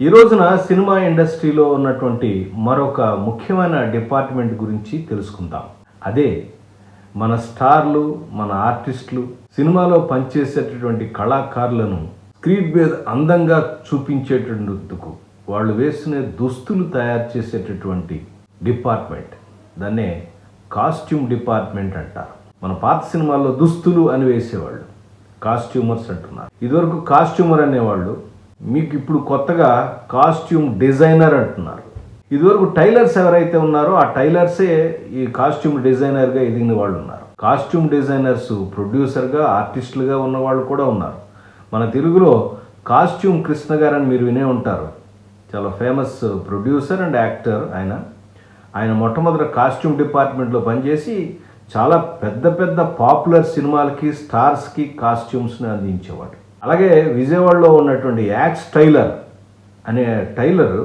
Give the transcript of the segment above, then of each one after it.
ఈ రోజున సినిమా ఇండస్ట్రీలో ఉన్నటువంటి మరొక ముఖ్యమైన డిపార్ట్మెంట్ గురించి తెలుసుకుందాం. అదే మన స్టార్లు, మన ఆర్టిస్టులు, సినిమాలో పనిచేసేటటువంటి కళాకారులను స్క్రీన్ మీద అందంగా చూపించేటందుకు వాళ్ళు వేసుకునే దుస్తులు తయారు చేసేటటువంటి డిపార్ట్మెంట్, దాన్నే కాస్ట్యూమ్ డిపార్ట్మెంట్ అంటారు. మన పాత సినిమాల్లో దుస్తులు అని వేసేవాళ్ళు కాస్ట్యూమర్స్ అంటున్నారు. ఇదివరకు కాస్ట్యూమర్ అనేవాళ్ళు, మీకు ఇప్పుడు కొత్తగా కాస్ట్యూమ్ డిజైనర్ అంటున్నారు. ఇదివరకు టైలర్స్ ఎవరైతే ఉన్నారో ఆ టైలర్సే ఈ కాస్ట్యూమ్ డిజైనర్గా ఎదిగిన వాళ్ళు ఉన్నారు. కాస్ట్యూమ్ డిజైనర్స్ ప్రొడ్యూసర్గా, ఆర్టిస్టులుగా ఉన్న వాళ్ళు కూడా ఉన్నారు. మన తెలుగులో కాస్ట్యూమ్ కృష్ణ గారు అని మీరు వినే ఉంటారు. చాలా ఫేమస్ ప్రొడ్యూసర్ అండ్ యాక్టర్ ఆయన మొట్టమొదటి కాస్ట్యూమ్ డిపార్ట్మెంట్లో పనిచేసి చాలా పెద్ద పెద్ద పాపులర్ సినిమాలకి, స్టార్స్కి కాస్ట్యూమ్స్ని అందించేవాడు. అలాగే విజయవాడలో ఉన్నటువంటి యాక్స్ టైలర్ అనే టైలర్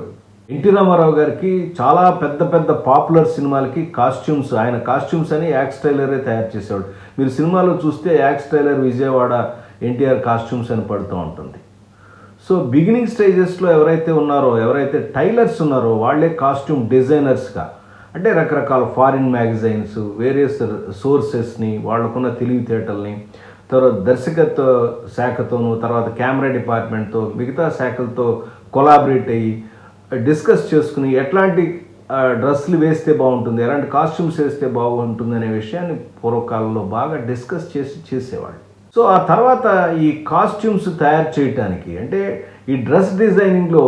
ఎన్టీ రామారావు గారికి చాలా పెద్ద పెద్ద పాపులర్ సినిమాలకి కాస్ట్యూమ్స్, ఆయన కాస్ట్యూమ్స్ అని యాక్స్ టైలరే తయారు చేసేవాడు. మీరు సినిమాలో చూస్తే ex tailor Vijayawada NTR costumes అని పడుతూ ఉంటుంది. సో బిగినింగ్ స్టేజెస్లో ఎవరైతే టైలర్స్ ఉన్నారో వాళ్ళే కాస్ట్యూమ్ డిజైనర్స్గా, అంటే రకరకాల ఫారిన్ మ్యాగజైన్స్, వేరియస్ సోర్సెస్ని, వాళ్ళకున్న తెలివితేటల్ని, తర్వాత దర్శకత్వ శాఖతోనూ, తర్వాత కెమెరా డిపార్ట్మెంట్తో, మిగతా శాఖలతో కొలాబరేట్ అయ్యి డిస్కస్ చేసుకుని ఎట్లాంటి డ్రెస్సులు వేస్తే బాగుంటుంది, ఎలాంటి కాస్ట్యూమ్స్ వేస్తే బాగుంటుంది అనే విషయాన్ని పూర్వకాలంలో బాగా డిస్కస్ చేసేవాళ్ళు. సో ఆ తర్వాత ఈ కాస్ట్యూమ్స్ తయారు చేయటానికి, అంటే ఈ డ్రెస్ డిజైనింగ్లో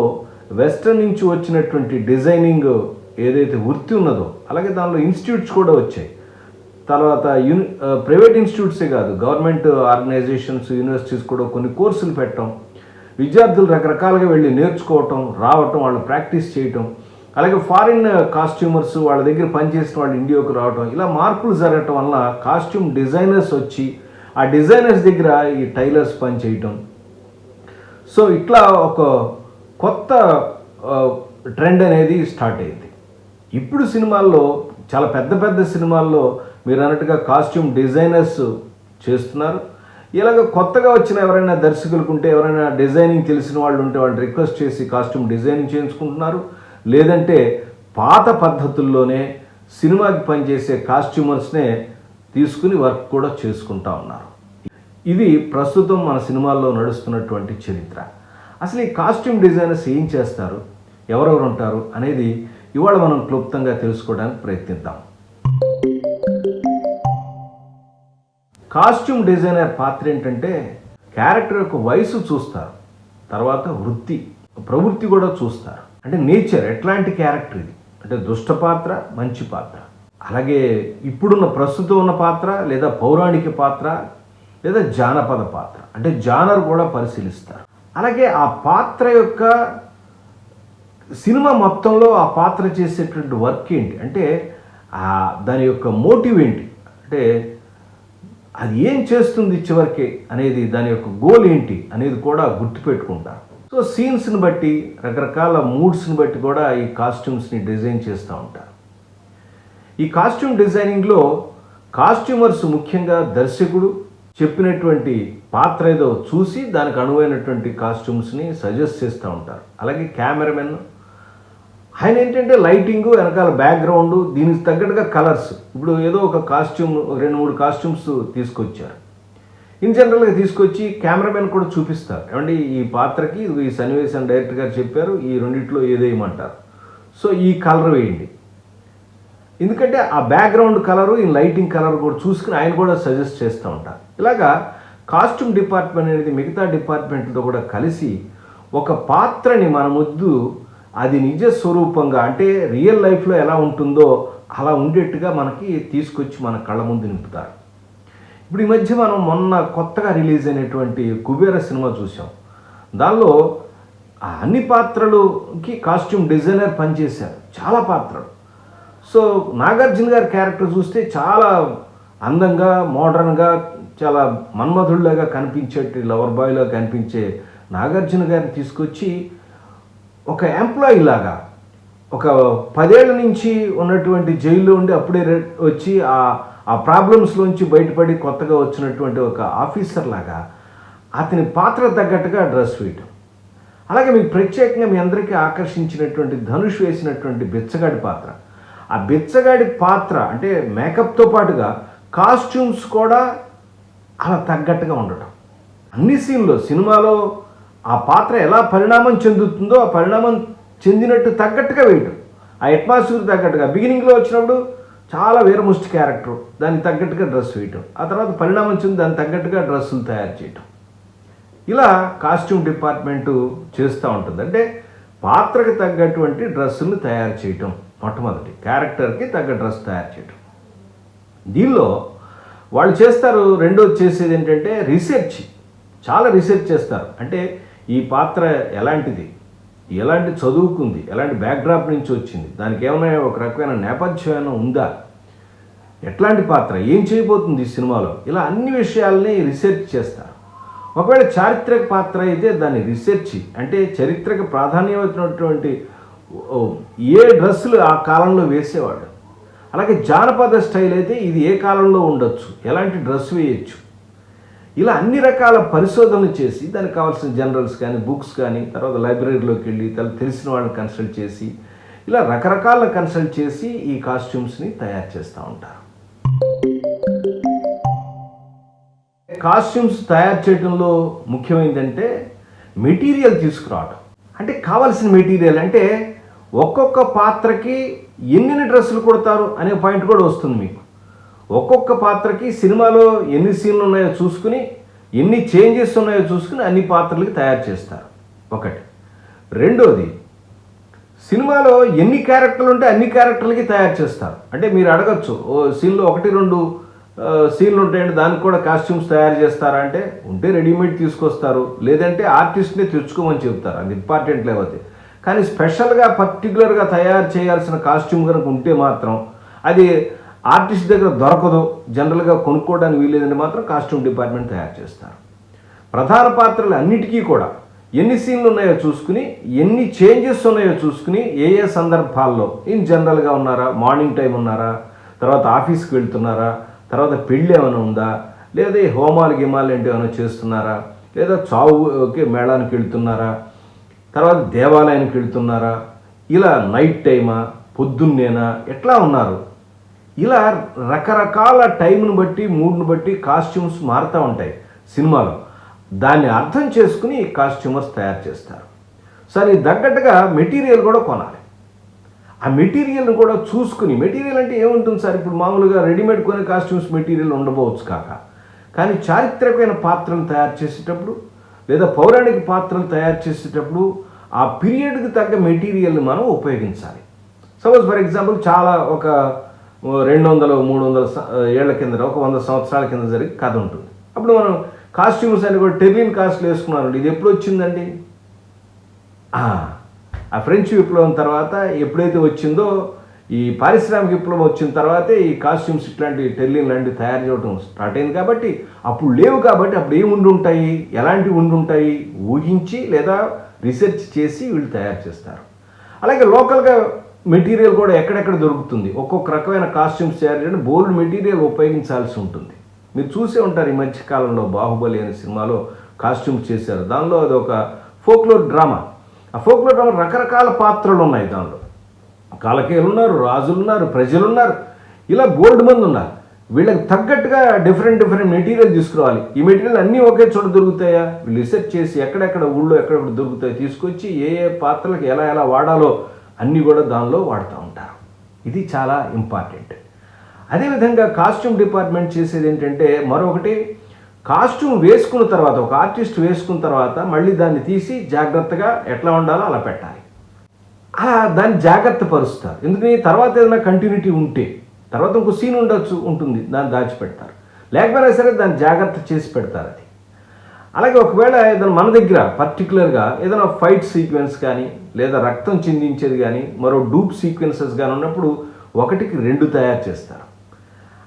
వెస్ట్రన్ నుంచి వచ్చినటువంటి డిజైనింగ్ ఏదైతే వృత్తి ఉన్నదో, అలాగే దానిలో ఇన్స్టిట్యూట్స్ కూడా వచ్చాయి. తర్వాత ప్రైవేట్ ఇన్స్టిట్యూట్సే కాదు, గవర్నమెంట్ ఆర్గనైజేషన్స్, యూనివర్సిటీస్ కూడా కొన్ని కోర్సులు పెట్టడం, విద్యార్థులు రకరకాలుగా వెళ్ళి నేర్చుకోవటం, రావటం, వాళ్ళు ప్రాక్టీస్ చేయటం, అలాగే ఫారిన్ కాస్ట్యూమర్స్ వాళ్ళ దగ్గర పనిచేసిన వాళ్ళు ఇండియాకు రావటం, ఇలా మార్పులు జరగటం వల్ల కాస్ట్యూమ్ డిజైనర్స్ వచ్చి ఆ డిజైనర్స్ దగ్గర ఈ టైలర్స్ పనిచేయటం. సో ఇట్లా ఒక కొత్త ట్రెండ్ అనేది స్టార్ట్ అయింది. ఇప్పుడు సినిమాల్లో, చాలా పెద్ద పెద్ద సినిమాల్లో మీరు అన్నట్టుగా కాస్ట్యూమ్ డిజైనర్స్ చేస్తున్నారు. ఇలాగ కొత్తగా వచ్చిన ఎవరైనా దర్శకులకు ఉంటే, ఎవరైనా డిజైనింగ్ తెలిసిన వాళ్ళు ఉంటే వాళ్ళు రిక్వెస్ట్ చేసి కాస్ట్యూమ్ డిజైనింగ్ చేయించుకుంటున్నారు. లేదంటే పాత పద్ధతుల్లోనే సినిమాకి పనిచేసే కాస్ట్యూమర్స్నే తీసుకుని వర్క్ కూడా చేసుకుంటా ఉన్నారు. ఇది ప్రస్తుతం మన సినిమాల్లో నడుస్తున్నటువంటి చరిత్ర. అసలు ఈ కాస్ట్యూమ్ డిజైనర్స్ ఏం చేస్తారు, ఎవరెవరు ఉంటారు అనేది ఇవాళ మనం క్లుప్తంగా తెలుసుకోవడానికి ప్రయత్నిద్దాం. కాస్ట్యూమ్ డిజైనర్ పాత్ర ఏంటంటే, క్యారెక్టర్ యొక్క వయసు చూస్తారు, తర్వాత ప్రవృత్తి కూడా చూస్తారు. అంటే నేచర్, ఎట్లాంటి క్యారెక్టర్ ఇది, అంటే దుష్ట పాత్ర, మంచి పాత్ర, అలాగే ఇప్పుడున్న ప్రస్తుతం ఉన్న పాత్ర, లేదా పౌరాణిక పాత్ర, లేదా జానపద పాత్ర, అంటే జానర్ కూడా పరిశీలిస్తారు. అలాగే ఆ పాత్ర యొక్క సినిమా మొత్తంలో ఆ పాత్ర చేసేటువంటి వర్క్ ఏంటి, అంటే దాని యొక్క మోటివ్ ఏంటి, అంటే అది ఏం చేస్తుంది చివరికి అనేది, దాని యొక్క గోల్ ఏంటి అనేది కూడా గుర్తుపెట్టుకుంటారు. సో సీన్స్ని బట్టి, రకరకాల మూడ్స్ని బట్టి కూడా ఈ కాస్ట్యూమ్స్ని డిజైన్ చేస్తూ ఉంటారు. ఈ కాస్ట్యూమ్ డిజైనింగ్లో కాస్ట్యూమర్స్ ముఖ్యంగా దర్శకుడు చెప్పినటువంటి పాత్ర ఏదో చూసి దానికి అనువైనటువంటి కాస్ట్యూమ్స్ని సజెస్ట్ చేస్తూ ఉంటారు. అలాగే కెమెరామెన్, ఆయన ఏంటంటే లైటింగ్, వెనకాల బ్యాక్గ్రౌండ్, దీనికి తగ్గట్టుగా కలర్స్. ఇప్పుడు ఏదో ఒక కాస్ట్యూమ్, 2-3 కాస్ట్యూమ్స్ తీసుకొచ్చారు, ఇన్ జనరల్గా తీసుకొచ్చి కెమెరామెన్ కూడా చూపిస్తారు. ఏమంటే ఈ పాత్రకి ఈ సన్నివేశం డైరెక్టర్ గారు చెప్పారు, ఈ రెండిట్లో ఏదేయమంటారు, సో ఈ కలర్ వేయండి. ఎందుకంటే ఆ బ్యాక్గ్రౌండ్ కలరు, ఈ లైటింగ్ కలర్ కూడా చూసుకుని ఆయన కూడా సజెస్ట్ చేస్తూ ఉంటారు. ఇలాగా కాస్ట్యూమ్ డిపార్ట్మెంట్ అనేది మిగతా డిపార్ట్మెంట్తో కూడా కలిసి ఒక పాత్రని మన ముందు అది నిజ స్వరూపంగా, అంటే రియల్ లైఫ్లో ఎలా ఉంటుందో అలా ఉండేట్టుగా మనకి తీసుకొచ్చి మన కళ్ళ ముందు నింపుతారు. ఇప్పుడు ఈ మధ్య మనం మొన్న కొత్తగా రిలీజ్ అయినటువంటి కుబేర సినిమా చూసాం. దానిలో అన్ని పాత్రలకి కాస్ట్యూమ్ డిజైనర్ పనిచేశారు, చాలా పాత్రలు. సో నాగార్జున గారి క్యారెక్టర్ చూస్తే చాలా అందంగా, మోడర్న్గా, చాలా మన్మధుల్లాగా కనిపించేటి, లవర్ బాయ్లో కనిపించే నాగార్జున గారిని తీసుకొచ్చి ఒక ఎంప్లాయీ లాగా, ఒక 10 ఏళ్ల నుంచి ఉన్నటువంటి జైల్లో ఉండి అప్పుడే వచ్చి ఆ ప్రాబ్లమ్స్లోంచి బయటపడి కొత్తగా వచ్చినటువంటి ఒక ఆఫీసర్ లాగా అతని పాత్ర తగ్గట్టుగా డ్రెస్ వేయటం, అలాగే మీకు ప్రత్యేకంగా మీ అందరికీ ఆకర్షించినటువంటి ధనుష్ వేసినటువంటి బిచ్చగాడి పాత్ర, ఆ బిచ్చగాడి పాత్ర అంటే మేకప్తో పాటుగా కాస్ట్యూమ్స్ కూడా అలా తగ్గట్టుగా ఉండటం. అన్ని సీన్లో సినిమాలో ఆ పాత్ర ఎలా పరిణామం చెందుతుందో ఆ పరిణామం చెందినట్టు తగ్గట్టుగా వేయటం, ఆ అట్మాస్ఫియర్ తగ్గట్టుగా. బిగినింగ్లో వచ్చినప్పుడు చాలా వీరముష్టి క్యారెక్టర్, దానికి తగ్గట్టుగా డ్రెస్ వేయటం, ఆ తర్వాత పరిణామం చెంది దానికి తగ్గట్టుగా డ్రెస్సులు తయారు చేయటం. ఇలా కాస్ట్యూమ్ డిపార్ట్మెంటు చేస్తూ ఉంటుంది. అంటే పాత్రకు తగ్గటువంటి డ్రెస్సులు తయారు చేయటం, మొట్టమొదటి క్యారెక్టర్కి తగ్గ డ్రెస్ తయారు చేయటం. దీనిలో వాళ్ళు చేస్తారు. రెండోది చేసేది ఏంటంటే రీసెర్చ్, చాలా రీసెర్చ్ చేస్తారు. అంటే ఈ పాత్ర ఎలాంటిది, ఎలాంటి చదువుకుంది, ఎలాంటి బ్యాక్డ్రాప్ నుంచి వచ్చింది, దానికి ఏమైనా ఒక రకమైన నేపథ్యం ఏమైనా ఉందా, ఎట్లాంటి పాత్ర, ఏం చేయబోతుంది ఈ సినిమాలో, ఇలా అన్ని విషయాల్ని రీసెర్చ్ చేస్తారు. ఒకవేళ చారిత్రక పాత్ర అయితే దాన్ని రీసెర్చ్ అంటే చరిత్రకు ప్రాధాన్యమైనటువంటి ఏ డ్రెస్సులు ఆ కాలంలో వేసేవాడు. అలాగే జానపద స్టైల్ అయితే ఇది ఏ కాలంలో ఉండొచ్చు, ఎలాంటి డ్రెస్ వేయచ్చు, ఇలా అన్ని రకాల పరిశోధనలు చేసి దానికి కావాల్సిన జనరల్స్ కానీ బుక్స్ కానీ తర్వాత లైబ్రరీలోకి వెళ్ళి తెలిసిన వాళ్ళని కన్సల్ట్ చేసి ఇలా రకరకాల కన్సల్ట్ చేసి ఈ కాస్ట్యూమ్స్ని తయారు చేస్తూ ఉంటారు. కాస్ట్యూమ్స్ తయారు చేయడంలో ముఖ్యమైనదంటే మెటీరియల్ తీసుకురావడం. అంటే కావాల్సిన మెటీరియల్ అంటే ఒక్కొక్క పాత్రకి ఎన్ని డ్రెస్సులు కొడతారు అనే పాయింట్ కూడా వస్తుంది మీకు. ఒక్కొక్క పాత్రకి సినిమాలో ఎన్ని సీన్లు ఉన్నాయో చూసుకుని, ఎన్ని చేంజెస్ ఉన్నాయో చూసుకుని అన్ని పాత్రలకి తయారు చేస్తారు, ఒకటి. రెండోది, సినిమాలో ఎన్ని క్యారెక్టర్లు ఉంటే అన్ని క్యారెక్టర్లకి తయారు చేస్తారు. అంటే మీరు అడగచ్చు, ఓ సీన్లో 1-2 సీన్లు ఉంటాయండి, దానికి కూడా కాస్ట్యూమ్స్ తయారు చేస్తారా అంటే, ఉంటే రెడీమేడ్ తీసుకొస్తారు, లేదంటే ఆర్టిస్ట్ని తెచ్చుకోమని చెప్తారు. అది ఇంపార్టెంట్ లేకపోతే. కానీ స్పెషల్గా పర్టికులర్గా తయారు చేయాల్సిన కాస్ట్యూమ్ కనుక ఉంటే మాత్రం అది ఆర్టిస్ట్ దగ్గర దొరకదు, జనరల్గా కొనుక్కోవడానికి వీలేదని మాత్రం కాస్ట్యూమ్ డిపార్ట్మెంట్ తయారు చేస్తారు. ప్రధాన పాత్రలు అన్నిటికీ కూడా ఎన్ని సీన్లు ఉన్నాయో చూసుకుని, ఎన్ని చేంజెస్ ఉన్నాయో చూసుకుని, ఏ ఏ సందర్భాల్లో ఇన్ జనరల్గా ఉన్నారా, మార్నింగ్ టైం ఉన్నారా, తర్వాత ఆఫీస్కి వెళ్తున్నారా, తర్వాత పెళ్ళి ఏమైనా ఉందా, లేదా హోమాలు గిమాలు ఏంటి ఏమైనా చేస్తున్నారా, లేదా చావుకి మేళానికి వెళ్తున్నారా, తర్వాత దేవాలయానికి వెళ్తున్నారా, ఇలా నైట్ టైమా, పొద్దున్నేనా, ఎట్లా ఉన్నారు, ఇలా రకరకాల టైంను బట్టి మూడ్ను బట్టి కాస్ట్యూమ్స్ మారుతూ ఉంటాయి సినిమాలో. దాన్ని అర్థం చేసుకుని ఈ కాస్ట్యూమర్స్ తయారు చేస్తారు. సరే, తగ్గట్టుగా మెటీరియల్ కూడా కొనాలి. ఆ మెటీరియల్ని కూడా చూసుకుని, మెటీరియల్ అంటే ఏముంటుంది సార్, ఇప్పుడు మామూలుగా రెడీమేడ్ కొనే కాస్ట్యూమ్స్ మెటీరియల్ ఉండబోవచ్చు కానీ చారిత్రకమైన పాత్రలు తయారు చేసేటప్పుడు లేదా పౌరాణిక పాత్రలు తయారు చేసేటప్పుడు ఆ పీరియడ్కి తగ్గ మెటీరియల్ని మనం ఉపయోగించాలి. సపోజ్ ఫర్ ఎగ్జాంపుల్ చాలా ఒక 200-300 ఏళ్ల కింద, ఒక 100 సంవత్సరాల కింద జరిగే కథ ఉంటుంది. అప్పుడు మనం కాస్ట్యూమ్స్ అని కూడా టెర్లిన్ కాస్ట్లు వేసుకున్నారండి. ఇది ఎప్పుడు వచ్చిందండి? ఆ ఫ్రెంచ్ విప్లవం తర్వాత ఎప్పుడైతే వచ్చిందో, ఈ పారిశ్రామిక విప్లవం వచ్చిన తర్వాతే ఈ కాస్ట్యూమ్స్ ఇట్లాంటి టెర్లిన్ లాంటివి తయారు చేయడం స్టార్ట్ అయింది. కాబట్టి అప్పుడు లేవు. కాబట్టి అప్పుడు ఏమి ఉండి ఉంటాయి, ఎలాంటివి ఉండి ఉంటాయి ఊహించి లేదా రీసెర్చ్ చేసి వీళ్ళు తయారు చేస్తారు. అలాగే లోకల్గా మెటీరియల్ కూడా ఎక్కడెక్కడ దొరుకుతుంది. ఒక్కొక్క రకమైన కాస్ట్యూమ్స్ తయారు చేయడం బోల్డ్ మెటీరియల్ ఉపయోగించాల్సి ఉంటుంది. మీరు చూసే ఉంటారు, ఈ మధ్యకాలంలో బాహుబలి అనే సినిమాలో కాస్ట్యూమ్స్ చేశారు. దానిలో అది ఒక ఫోక్లోర్ డ్రామా. ఆ ఫోక్లోర్ డ్రామా రకరకాల పాత్రలు ఉన్నాయి. దానిలో కాలకేయులు ఉన్నారు, రాజులు ఉన్నారు, ప్రజలు ఉన్నారు, ఇలా బోల్డ్ మంది ఉన్నారు. వీళ్ళకి తగ్గట్టుగా డిఫరెంట్ మెటీరియల్ తీసుకురావాలి. ఈ మెటీరియల్ అన్నీ ఒకే చోట దొరుకుతాయా, వీళ్ళు రీసెర్చ్ చేసి ఎక్కడెక్కడ ఊళ్ళో ఎక్కడెక్కడ దొరుకుతాయో తీసుకొచ్చి ఏ ఏ పాత్రలకు ఎలా వాడాలో అన్నీ కూడా దానిలో వాడుతూ ఉంటారు. ఇది చాలా ఇంపార్టెంట్. అదేవిధంగా కాస్ట్యూమ్ డిపార్ట్మెంట్ చేసేది ఏంటంటే, మరొకటి, కాస్ట్యూమ్ వేసుకున్న తర్వాత, ఒక ఆర్టిస్ట్ వేసుకున్న తర్వాత మళ్ళీ దాన్ని తీసి జాగ్రత్తగా ఎట్లా ఉండాలో అలా పెట్టాలి. దాన్ని జాగ్రత్త పరుస్తారు. ఎందుకని తర్వాత ఏదైనా కంటిన్యూటీ ఉంటే, తర్వాత ఇంకో సీన్ ఉంటుంది, దాన్ని దాచిపెడతారు. లేకపోయినా సరే దాన్ని జాగ్రత్త చేసి పెడతారు. అది అలాగే ఒకవేళ ఏదైనా మన దగ్గర పర్టికులర్గా ఏదైనా ఫైట్ సీక్వెన్స్ కానీ లేదా రక్తం చిందించేది కానీ మరో డూప్ సీక్వెన్సెస్ కానీ ఉన్నప్పుడు 1-2 తయారు చేస్తారు.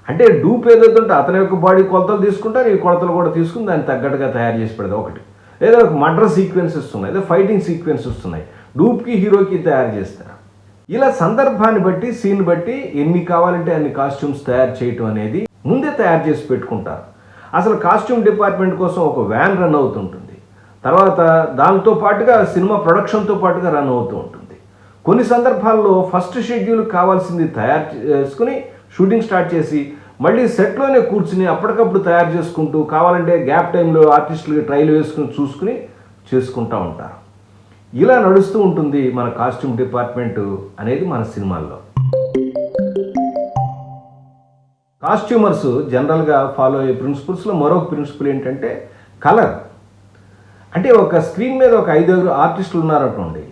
అంటే డూప్ ఏదైతే ఉంటే అతని యొక్క బాడీ కొలతలు తీసుకుంటారు, ఈ కొలతలు కూడా తీసుకుని దాన్ని తగ్గట్టుగా తయారు చేసి పెడతారు. ఒకటి లేదా ఒక మర్డర్ సీక్వెన్సెస్ ఉన్నాయి, లేదా ఫైటింగ్ సీక్వెన్సెస్ ఉన్నాయి, డూప్కి హీరోకి తయారు చేస్తారు. ఇలా సందర్భాన్ని బట్టి, సీన్ బట్టి ఎన్ని కావాలంటే అన్ని కాస్ట్యూమ్స్ తయారు చేయటం అనేది ముందే తయారు చేసి పెట్టుకుంటారు. అసలు కాస్ట్యూమ్ డిపార్ట్మెంట్ కోసం ఒక వ్యాన్ రన్ అవుతుంటుంది. తర్వాత దాంతో పాటుగా సినిమా ప్రొడక్షన్తో పాటుగా రన్ అవుతూ ఉంటుంది. కొన్ని సందర్భాల్లో ఫస్ట్ షెడ్యూల్ కావాల్సింది తయారు చేసుకుని షూటింగ్ స్టార్ట్ చేసి మళ్ళీ సెట్లోనే కూర్చుని అప్పటికప్పుడు తయారు చేసుకుంటూ కావాలంటే గ్యాప్ టైంలో ఆర్టిస్టులకి ట్రైల్ వేసుకుని చూసుకుని చేసుకుంటూ ఉంటారు. ఇలా నడుస్తూ ఉంటుంది మన కాస్ట్యూమ్ డిపార్ట్మెంట్ అనేది మన సినిమాల్లో. కాస్ట్యూమర్స్ జనరల్గా ఫాలో అయ్యే ప్రిన్సిపల్స్లో మరొక ప్రిన్సిపల్ ఏంటంటే కలర్. అంటే ఒక స్క్రీన్ మీద ఒక 5 ఆర్టిస్టులు ఉన్నారనుకోండి,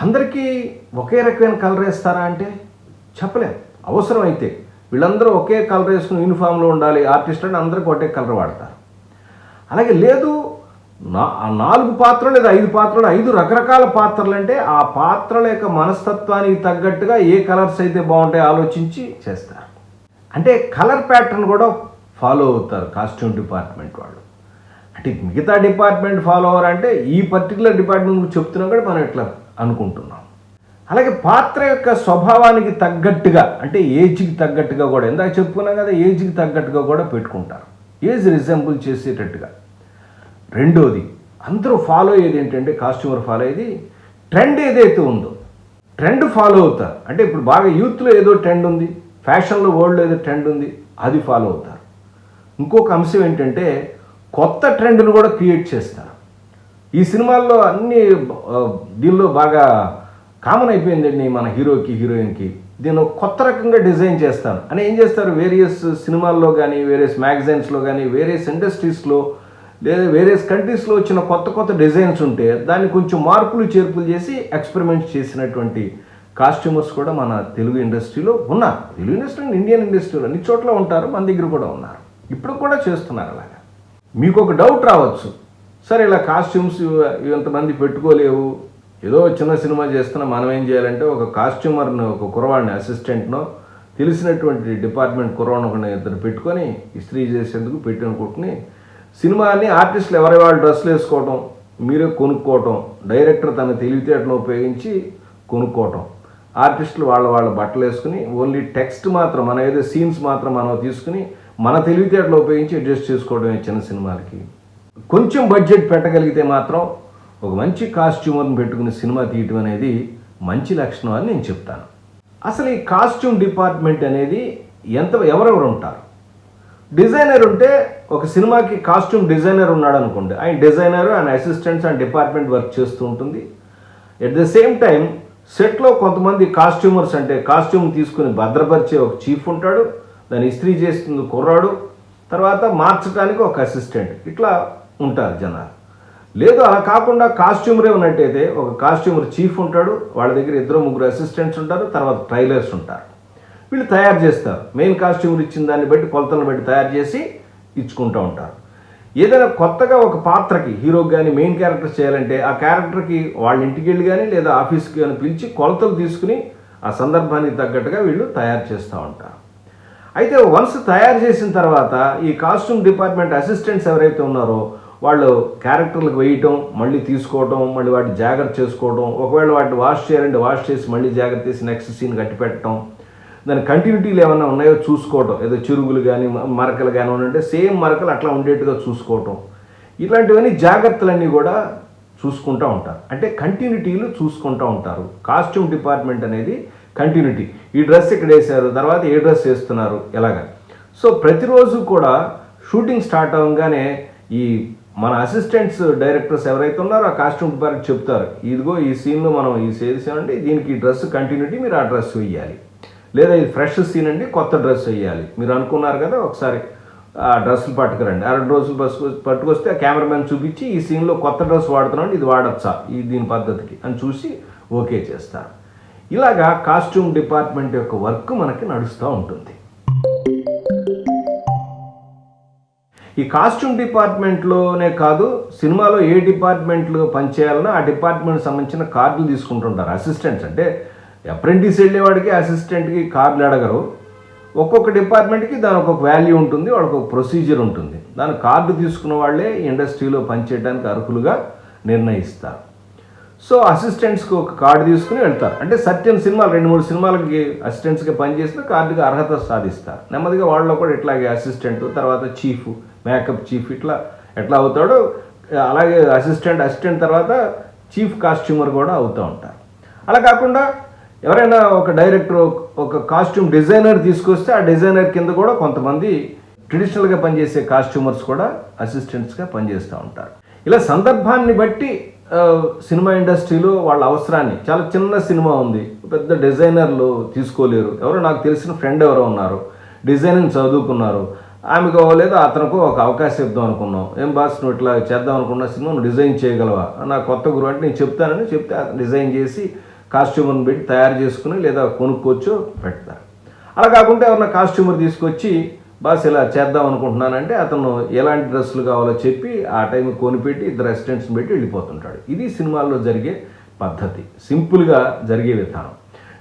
అందరికీ ఒకే రకమైన కలర్ వేస్తారా అంటే చెప్పలేం. అవసరం అయితే వీళ్ళందరూ ఒకే కలర్ వేసుకుని యూనిఫామ్లో ఉండాలి ఆర్టిస్ట్ అంటే అందరికీ ఒకటే కలర్ వాడతారు. అలాగే లేదు 4 పాత్రలు లేదా 5 పాత్రలు 5 రకరకాల పాత్రలు అంటే ఆ పాత్రల యొక్క మనస్తత్వానికి తగ్గట్టుగా ఏ కలర్స్ అయితే బాగుంటాయో ఆలోచించి చేస్తారు. అంటే కలర్ ప్యాటర్న్ కూడా ఫాలో అవుతారు కాస్ట్యూమ్ డిపార్ట్మెంట్ వాళ్ళు. అంటే మిగతా డిపార్ట్మెంట్ ఫాలో అవ్వరు అంటే ఈ పర్టికులర్ డిపార్ట్మెంట్ గురించి చెప్తున్నాం కూడా మనం ఇట్లా అనుకుంటున్నాం. అలాగే పాత్ర యొక్క స్వభావానికి తగ్గట్టుగా అంటే ఏజ్కి తగ్గట్టుగా కూడా ఇందాక చెప్పుకున్నాం కదా, ఏజ్కి తగ్గట్టుగా కూడా పెట్టుకుంటారు, ఏజ్ రిజెంబుల్ చేసేటట్టుగా. రెండోది అందరూ ఫాలో అయ్యేది ఏంటంటే కాస్ట్యూమర్ ఫాలో అయ్యేది ట్రెండ్ ఏదైతే ఉందో ట్రెండ్ ఫాలో అవుతారు. అంటే ఇప్పుడు బాగా యూత్లో ఏదో ట్రెండ్ ఉంది, ఫ్యాషన్లో వరల్డ్లో ఏదో ట్రెండ్ ఉంది, అది ఫాలో అవుతారు. ఇంకొక అంశం ఏంటంటే కొత్త ట్రెండ్ను కూడా క్రియేట్ చేస్తారు. ఈ సినిమాల్లో అన్ని దీనిలో బాగా కామన్ అయిపోయిందండి మన హీరోకి హీరోయిన్కి, దీన్ని కొత్త రకంగా డిజైన్ చేస్తాను అని ఏం చేస్తారు, వేరియస్ సినిమాల్లో కానీ వేరియస్ మ్యాగజైన్స్లో కానీ వేరియస్ ఇండస్ట్రీస్లో లేదా వేరియస్ కంట్రీస్లో వచ్చిన కొత్త కొత్త డిజైన్స్ ఉంటే దాన్ని కొంచెం మార్పులు చేర్పులు చేసి ఎక్స్పెరిమెంట్ చేసినటువంటి కాస్ట్యూమర్స్ కూడా మన తెలుగు ఇండస్ట్రీలో ఉన్నారు. తెలుగు ఇండస్ట్రీ ఇండియన్ ఇండస్ట్రీలో అన్ని చోట్ల ఉంటారు, మన దగ్గర కూడా ఉన్నారు, ఇప్పుడు కూడా చేస్తున్నారు. అలాగా మీకు ఒక డౌట్ రావచ్చు, సరే ఇలా కాస్ట్యూమ్స్ ఇంతమంది పెట్టుకోలేవు, ఏదో చిన్న సినిమా చేస్తున్నా మనం ఏం చేయాలంటే ఒక కాస్ట్యూమర్ను ఒక కురవాడిని అసిస్టెంట్నో తెలిసినటువంటి డిపార్ట్మెంట్ కురవాడిని ఇద్దరు పెట్టుకొని ఇస్త్రీ చేసేందుకు పెట్టిననుకుంటుని సినిమాని ఆర్టిస్టులు ఎవరి వాళ్ళు డ్రెస్సులు వేసుకోవటం, మీరే కొనుక్కోవటం, డైరెక్టర్ తన తెలివితేటలు ఉపయోగించి కొనుక్కోవటం, ఆర్టిస్టులు వాళ్ళ బట్టలు వేసుకుని ఓన్లీ టెక్స్ట్ మాత్రం మన ఏదో సీన్స్ మాత్రం మనం తీసుకుని మన తెలివితేటలు ఉపయోగించి అడ్జస్ట్ చేసుకోవడమే చిన్న సినిమాలకి. కొంచెం బడ్జెట్ పెట్టగలిగితే మాత్రం ఒక మంచి కాస్ట్యూమర్ని పెట్టుకుని సినిమా తీయటం అనేది మంచి లక్షణం అని నేను చెప్తాను. అసలు ఈ కాస్ట్యూమ్ డిపార్ట్మెంట్ అనేది ఎవరెవరు ఉంటారు? డిజైనర్ ఉంటే ఒక సినిమాకి కాస్ట్యూమ్ డిజైనర్ ఉన్నాడు అనుకోండి, ఆయన డిజైనర్ ఆయన అసిస్టెంట్స్ అండ్ డిపార్ట్మెంట్ వర్క్ చేస్తూ ఉంటుంది. ఎట్ ద సేమ్ టైం సెట్లో కొంతమంది కాస్ట్యూమర్స్ అంటే కాస్ట్యూమ్ తీసుకుని భద్రపరిచే ఒక చీఫ్ ఉంటాడు, దాన్ని ఇస్త్రీ చేస్తుంది కుర్రాడు, తర్వాత మార్చడానికి ఒక అసిస్టెంట్, ఇట్లా ఉంటారు జనాలు. లేదు అలా కాకుండా కాస్ట్యూమరే ఉన్నట్టయితే ఒక కాస్ట్యూమర్ చీఫ్ ఉంటాడు, వాళ్ళ దగ్గర 2-3 అసిస్టెంట్స్ ఉంటారు, తర్వాత ట్రైలర్స్ ఉంటారు. వీళ్ళు తయారు చేస్తారు, మెయిన్ కాస్ట్యూమర్ ఇచ్చిన దాన్ని బట్టి కొలతలను బట్టి తయారు చేసి ఇచ్చుకుంటూ ఉంటారు. ఏదైనా కొత్తగా ఒక పాత్రకి హీరోకి కానీ మెయిన్ క్యారెక్టర్ చేయాలంటే ఆ క్యారెక్టర్కి వాళ్ళ ఇంటికి వెళ్ళి కానీ లేదా ఆఫీస్కి కానీ పిలిచి కొలతలు తీసుకుని ఆ సందర్భానికి తగ్గట్టుగా వీళ్ళు తయారు చేస్తూ ఉంటారు. అయితే వన్స్ తయారు చేసిన తర్వాత ఈ కాస్ట్యూమ్ డిపార్ట్మెంట్ అసిస్టెంట్స్ ఎవరైతే ఉన్నారో వాళ్ళు క్యారెక్టర్లకు వేయటం, మళ్ళీ తీసుకోవటం, మళ్ళీ వాటిని జాగ్రత్త చేసుకోవడం, ఒకవేళ వాటిని వాష్ చేయాలంటే వాష్ చేసి మళ్ళీ జాగ్రత్త చేసి నెక్స్ట్ సీన్ కట్టి పెట్టడం, దాని కంటిన్యూటీలు ఏమైనా ఉన్నాయో చూసుకోవటం, ఏదో చిరుగులు కానీ మరకలు కానీ ఉంటే సేమ్ మరకలు అట్లా ఉండేట్టుగా చూసుకోవటం, ఇలాంటివన్నీ జాగ్రత్తలన్నీ కూడా చూసుకుంటూ ఉంటారు. అంటే కంటిన్యూటీలు చూసుకుంటూ ఉంటారు. కాస్ట్యూమ్ డిపార్ట్మెంట్ అనేది కంటిన్యూటీ, ఈ డ్రెస్ ఇక్కడ వేశారు తర్వాత ఏ డ్రెస్ వేస్తున్నారు ఎలాగా. సో ప్రతిరోజు కూడా షూటింగ్ స్టార్ట్ అవ్వగానే ఈ మన అసిస్టెంట్స్ డైరెక్టర్స్ ఎవరైతే ఉన్నారో ఆ కాస్ట్యూమ్ డిపార్ట్మెంట్ చెప్తారు, ఇదిగో ఈ సీన్లో మనం ఈ చేసామంటే దీనికి ఈ డ్రెస్ కంటిన్యూటీ, మీరు ఆ డ్రెస్ వేయాలి, లేదా ఇది ఫ్రెష్ సీన్ అండి కొత్త డ్రెస్ వేయాలి, మీరు అనుకున్నారు కదా ఒకసారి ఆ డ్రెస్సులు పట్టుకురండి, 2 రోజులు పట్టుకొస్తే ఆ కెమెరామెన్ చూపించి ఈ సీన్లో కొత్త డ్రెస్ వాడుతున్నాండి, ఇది వాడచ్చా దీని పద్ధతికి అని చూసి ఓకే చేస్తారు. ఇలాగా కాస్ట్యూమ్ డిపార్ట్మెంట్ యొక్క వర్క్ మనకి నడుస్తూ ఉంటుంది. ఈ కాస్ట్యూమ్ డిపార్ట్మెంట్లోనే కాదు, సినిమాలో ఏ డిపార్ట్మెంట్లో పనిచేయాలన్నా ఆ డిపార్ట్మెంట్కి సంబంధించిన కార్డులు తీసుకుంటుంటారు అసిస్టెంట్స్. అంటే అప్రెంటిస్ వెళ్ళేవాడికి అసిస్టెంట్కి కార్డులు అడగరు, ఒక్కొక్క డిపార్ట్మెంట్కి దానికి ఒక వాల్యూ ఉంటుంది, వాళ్ళకి ఒక ప్రొసీజర్ ఉంటుంది, దాని కార్డు తీసుకున్న వాళ్ళే ఇండస్ట్రీలో పనిచేయడానికి అర్హులుగా నిర్ణయిస్తారు. సో అసిస్టెంట్స్కి ఒక కార్డు తీసుకుని వెళ్తారు. అంటే సర్టెన్ సినిమాలు 2-3 సినిమాలకి అసిస్టెంట్స్గా పనిచేస్తే కార్డుకి అర్హత సాధిస్తారు. నెమ్మదిగా వాళ్ళలో కూడా ఇట్లాగే అసిస్టెంట్ తర్వాత చీఫ్, మేకప్ చీఫ్ ఇట్లా ఎట్లా అవుతాడో అలాగే అసిస్టెంట్ తర్వాత చీఫ్ కాస్ట్యూమర్ కూడా అవుతూ ఉంటారు. అలా కాకుండా ఎవరైనా ఒక డైరెక్టర్ ఒక కాస్ట్యూమ్ డిజైనర్ తీసుకొస్తే ఆ డిజైనర్ కింద కూడా కొంతమంది ట్రెడిషనల్గా పనిచేసే కాస్ట్యూమర్స్ కూడా అసిస్టెంట్స్గా పనిచేస్తూ ఉంటారు. ఇలా సందర్భాన్ని బట్టి సినిమా ఇండస్ట్రీలో వాళ్ళ అవసరాన్ని, చాలా చిన్న సినిమా ఉంది, పెద్ద డిజైనర్లు తీసుకోలేరు, ఎవరో నాకు తెలిసిన ఫ్రెండ్ ఎవరో ఉన్నారు, డిజైనింగ్ చదువుకున్నారు, ఆమెకు లేదా అతనికి ఒక అవకాశం ఇద్దాం అనుకున్నాం, ఏం బాస్ నువ్వు ఇట్లా చేద్దాం అనుకున్న సినిమా నువ్వు డిజైన్ చేయగలవా, నా కొత్త గురువు అంటే నేను చెప్తానని చెప్తే డిజైన్ చేసి కాస్ట్యూమర్ని పెట్టి తయారు చేసుకుని లేదా కొనుక్కోవచ్చు పెడతారు. అలా కాకుండా ఎవరన్నా కాస్ట్యూమర్ తీసుకొచ్చి బాస్ ఇలా చేద్దాం అనుకుంటున్నానంటే అతను ఎలాంటి డ్రెస్సులు కావాలో చెప్పి ఆ టైం కొనిపెట్టి ఇద్దరు అసిస్టెంట్స్ని పెట్టి వెళ్ళిపోతుంటాడు. ఇది సినిమాల్లో జరిగే పద్ధతి, సింపుల్గా జరిగే విధానం.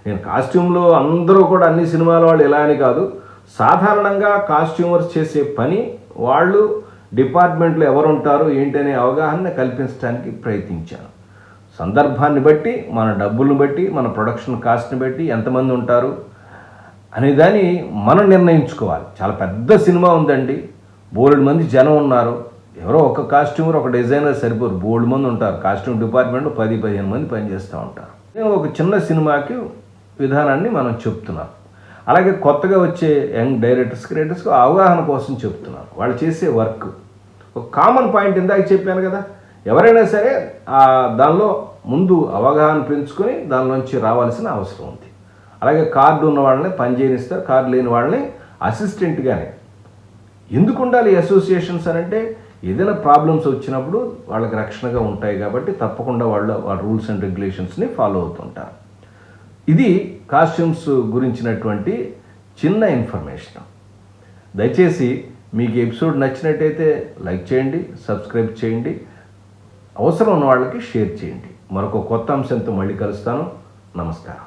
నేను కాస్ట్యూమ్లో అందరూ కూడా అన్ని సినిమాల వాళ్ళు ఇలా అని కాదు, సాధారణంగా కాస్ట్యూమర్స్ చేసే పని వాళ్ళు డిపార్ట్మెంట్లో ఎవరుంటారు ఏంటనే అవగాహన కల్పించడానికి ప్రయత్నించాను. సందర్భాన్ని బట్టి, మన డబ్బులను బట్టి, మన ప్రొడక్షన్ కాస్ట్ని బట్టి ఎంతమంది ఉంటారు అనేదాన్ని మనం నిర్ణయించుకోవాలి. చాలా పెద్ద సినిమా ఉందండి, బోల్డ్ మంది జనం ఉన్నారు, ఎవరో ఒక కాస్ట్యూమర్ ఒక డిజైనర్ సరిపోరు, బోల్డ్ మంది ఉంటారు, కాస్ట్యూమ్ డిపార్ట్మెంట్లో 10-15 మంది పనిచేస్తూ ఉంటారు. నేను ఒక చిన్న సినిమాకి విధానాన్ని మనం చెప్తున్నాం. అలాగే కొత్తగా వచ్చే యంగ్ డైరెక్టర్స్కి అవగాహన కోసం చెప్తున్నాను. వాళ్ళు చేసే వర్క్ ఒక కామన్ పాయింట్ ఇందాక చెప్పాను కదా, ఎవరైనా సరే దానిలో ముందు అవగాహన పెంచుకొని దానిలోంచి రావాల్సిన అవసరం ఉంది. అలాగే కార్డు ఉన్న వాళ్ళని పని చేయనిస్తారు, కార్డు లేని వాళ్ళని అసిస్టెంట్గానే. ఎందుకు ఉండాలి అసోసియేషన్స్ అని అంటే, ఏదైనా ప్రాబ్లమ్స్ వచ్చినప్పుడు వాళ్ళకి రక్షణగా ఉంటాయి కాబట్టి తప్పకుండా వాళ్ళ రూల్స్ అండ్ రెగ్యులేషన్స్ని ఫాలో అవుతుంటారు. ఇది కాస్ట్యూమ్స్ గురించినటువంటి చిన్న ఇన్ఫర్మేషన్. దయచేసి మీకు ఎపిసోడ్ నచ్చినట్టయితే లైక్ చేయండి, సబ్స్క్రైబ్ చేయండి, అవసరం ఉన్న వాళ్ళకి షేర్ చేయండి. మరొక కొత్త అంశంతో మళ్ళీ కలుస్తాను. నమస్కారం.